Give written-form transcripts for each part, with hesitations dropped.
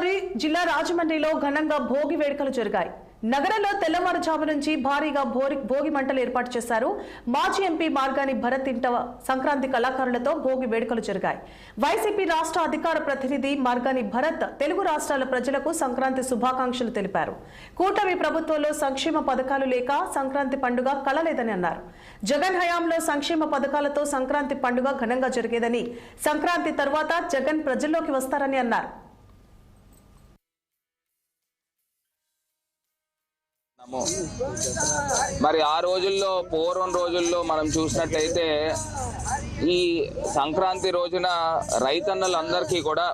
గోదావరి జిల్లా రాజమండ్రిలో ఘనంగా భోగి వేడుకలు జరిగాయి. నగరంలో తెల్లవారుజాము నుంచి భారీగా భోగి మంటలు ఏర్పాటు చేశారు. మాజీ ఎంపీ మార్గాని భరత్ ఇంట సంక్రాంతి కళాకారులతో భోగి వేడుకలు జరిగాయి. వైసీపీ రాష్ట్ర అధికార ప్రతినిధి మార్గాని భరత్ తెలుగు రాష్ట్రాల ప్రజలకు సంక్రాంతి శుభాకాంక్షలు తెలిపారు. కూటమి ప్రభుత్వంలో సంక్షేమ పథకాలు లేక సంక్రాంతి పండుగ కళలేదని అన్నారు. జగన్ హయాంలో సంక్షేమ పథకాలతో సంక్రాంతి పండుగ ఘనంగా జరిగేదని, సంక్రాంతి తర్వాత జగన్ ప్రజల్లోకి వస్తారని అన్నారు. మరి ఆ రోజుల్లో పూర్వం రోజుల్లో మనం చూసినట్లయితే ఈ సంక్రాంతి రోజున రైతన్నలందరికీ కూడా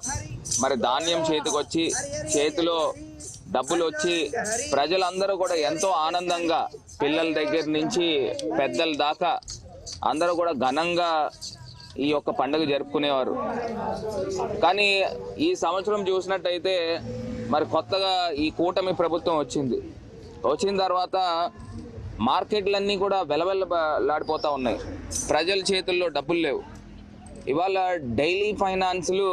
మరి ధాన్యం చేతికొచ్చి చేతిలో డబ్బులు వచ్చి ప్రజలందరూ కూడా ఎంతో ఆనందంగా పిల్లల దగ్గర నుంచి పెద్దల దాకా అందరూ కూడా ఘనంగా ఈ యొక్క పండుగ జరుపుకునేవారు. కానీ ఈ సంవత్సరం చూసినట్టయితే మరి కొత్తగా ఈ కూటమి ప్రభుత్వం వచ్చిన తర్వాత మార్కెట్లన్నీ కూడా వెలవెల్లలాడిపోతూ ఉన్నాయి. ప్రజల చేతుల్లో డబ్బులు లేవు. ఇవాళ డైలీ ఫైనాన్స్లు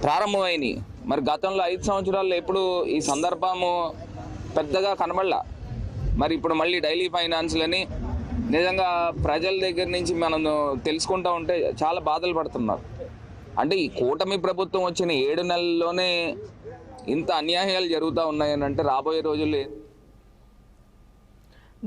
ప్రారంభమైనవి. మరి గతంలో 5 సంవత్సరాల్లో ఎప్పుడు ఈ సందర్భము పెద్దగా కనబడలా. మరి ఇప్పుడు మళ్ళీ డైలీ ఫైనాన్స్లని నిజంగా ప్రజల దగ్గర నుంచి మనం తెలుసుకుంటూ ఉంటే చాలా బాధలు పడుతున్నారు. అంటే ఈ కూటమి ప్రభుత్వం వచ్చిన 7 నెలల్లోనే ఇంత అన్యాయాలు జరుగుతూ ఉన్నాయని అంటే రాబోయే రోజుల్లో